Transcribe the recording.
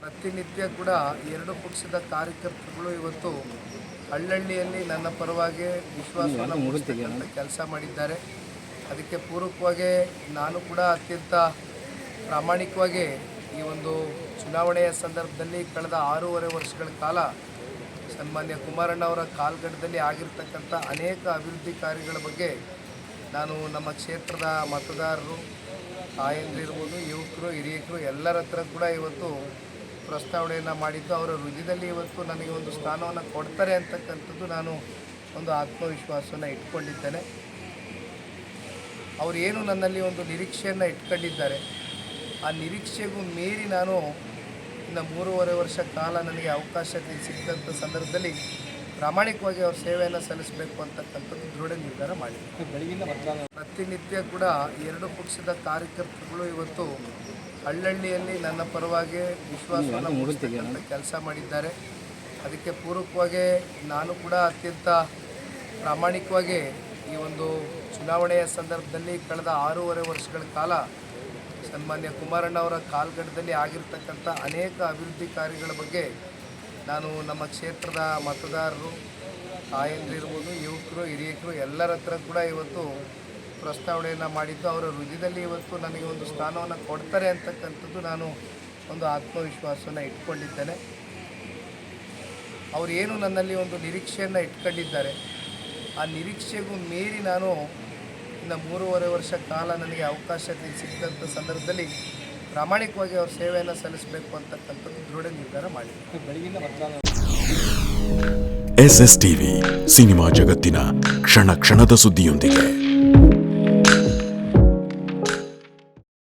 ಪ್ರತಿನಿತ್ಯ ಕೂಡ ಎರಡು ಪಕ್ಷದ ಕಾರ್ಯಕರ್ತರುಗಳು ಇವತ್ತು ಹಳ್ಳಹಳ್ಳಿಯಲ್ಲಿ ನನ್ನ ಪರವಾಗಿ ವಿಶ್ವಾಸವನ್ನು ಮೂಡಿಸ್ತಕ್ಕಂಥ ಕೆಲಸ ಮಾಡಿದ್ದಾರೆ. ಅದಕ್ಕೆ ಪೂರಕವಾಗಿ ನಾನು ಕೂಡ ಅತ್ಯಂತ ಪ್ರಾಮಾಣಿಕವಾಗಿ ಈ ಒಂದು ಚುನಾವಣೆಯ ಸಂದರ್ಭದಲ್ಲಿ ಕಳೆದ 6.5 ವರ್ಷಗಳ ಕಾಲ ಸನ್ಮಾನ್ಯ ಕುಮಾರಣ್ಣವರ ಕಾಲ್ಗಡದಲ್ಲಿ ಆಗಿರ್ತಕ್ಕಂಥ ಅನೇಕ ಅಭಿವೃದ್ಧಿ ಕಾರ್ಯಗಳ ಬಗ್ಗೆ ನಾನು ನಮ್ಮ ಕ್ಷೇತ್ರದ ಮತದಾರರು, ತಾಯಂದಿರ್ಬೋದು, ಯುವಕರು, ಹಿರಿಯರು ಎಲ್ಲರ ಹತ್ರ ಕೂಡ ಇವತ್ತು ಪ್ರಸ್ತಾವನೆಯನ್ನು ಮಾಡಿದ್ದು. ಅವರ ಹೃದಯದಲ್ಲಿ ಇವತ್ತು ನನಗೆ ಒಂದು ಸ್ಥಾನವನ್ನು ಕೊಡ್ತಾರೆ ಅಂತಕ್ಕಂಥದ್ದು ನಾನು ಒಂದು ಆತ್ಮವಿಶ್ವಾಸವನ್ನು ಇಟ್ಕೊಂಡಿದ್ದೇನೆ. ಅವರು ಏನು ನನ್ನಲ್ಲಿ ಒಂದು ನಿರೀಕ್ಷೆಯನ್ನು ಇಟ್ಕೊಂಡಿದ್ದಾರೆ, ಆ ನಿರೀಕ್ಷೆಗೂ ಮೀರಿ ನಾನು ಇನ್ನು 3.5 ವರ್ಷ ಕಾಲ ನನಗೆ ಅವಕಾಶ ಸಿಕ್ಕಂಥ ಸಂದರ್ಭದಲ್ಲಿ ಪ್ರಾಮಾಣಿಕವಾಗಿ ಅವ್ರ ಸೇವೆಯನ್ನು ಸಲ್ಲಿಸಬೇಕು ಅಂತಕ್ಕಂಥದ್ದು ದೃಢ ನಿರ್ಧಾರ ಮಾಡಿದ್ದಾರೆ. ಪ್ರತಿನಿತ್ಯ ಕೂಡ ಎರಡು ಪಕ್ಷದ ಕಾರ್ಯಕರ್ತರುಗಳು ಇವತ್ತು ಹಳ್ಳಹಳ್ಳಿಯಲ್ಲಿ ನನ್ನ ಪರವಾಗಿ ವಿಶ್ವಾಸವನ್ನು ಮೂಡಿಸ್ತಕ್ಕಂಥ ಕೆಲಸ ಮಾಡಿದ್ದಾರೆ. ಅದಕ್ಕೆ ಪೂರಕವಾಗಿ ನಾನು ಕೂಡ ಅತ್ಯಂತ ಪ್ರಾಮಾಣಿಕವಾಗಿ ಈ ಒಂದು ಚುನಾವಣೆಯ ಸಂದರ್ಭದಲ್ಲಿ ಕಳೆದ 6.5 ವರ್ಷಗಳ ಕಾಲ ಸನ್ಮಾನ್ಯ ಕುಮಾರಣ್ಣವರ ಕಾಲ್ಗಡದಲ್ಲಿ ಆಗಿರ್ತಕ್ಕಂಥ ಅನೇಕ ಅಭಿವೃದ್ಧಿ ಕಾರ್ಯಗಳ ಬಗ್ಗೆ ನಾನು ನಮ್ಮ ಕ್ಷೇತ್ರದ ಮತದಾರರು, ತಾಯಂದಿರ್ಬೋದು, ಯುವಕರು, ಹಿರಿಯರು ಎಲ್ಲರ ಹತ್ರ ಕೂಡ ಇವತ್ತು ಪ್ರಸ್ತಾವನೆಯನ್ನು ಮಾಡಿದ್ದು. ಅವರ ಹೃದಯದಲ್ಲಿ ಇವತ್ತು ನನಗೆ ಒಂದು ಸ್ಥಾನವನ್ನು ಕೊಡ್ತಾರೆ ಅಂತಕ್ಕಂಥದ್ದು ನಾನು ಒಂದು ಆತ್ಮವಿಶ್ವಾಸವನ್ನು ಇಟ್ಕೊಂಡಿದ್ದೇನೆ. ಅವರು ಏನು ನನ್ನಲ್ಲಿ ಒಂದು ನಿರೀಕ್ಷೆಯನ್ನು ಇಟ್ಕೊಂಡಿದ್ದಾರೆ, ಆ ನಿರೀಕ್ಷೆಗೂ ಮೀರಿ ನಾನು ಇನ್ನು 3.5 ವರ್ಷ ಕಾಲ ನನಗೆ ಅವಕಾಶ ಸಿಕ್ಕಂಥ ಸಂದರ್ಭದಲ್ಲಿ ಪ್ರಾಮಾಣಿಕವಾಗಿ ಅವ್ರ ಸೇವೆಯನ್ನು ಸಲ್ಲಿಸಬೇಕು ಅಂತಕ್ಕಂಥದ್ದು ದೃಢ ನಿರ್ಧಾರ ಮಾಡಿದ್ದಾರೆ. SS TV ಸಿನಿಮಾ ಜಗತ್ತಿನ ಕ್ಷಣ ಕ್ಷಣದ ಸುದ್ದಿಯೊಂದಿಗೆ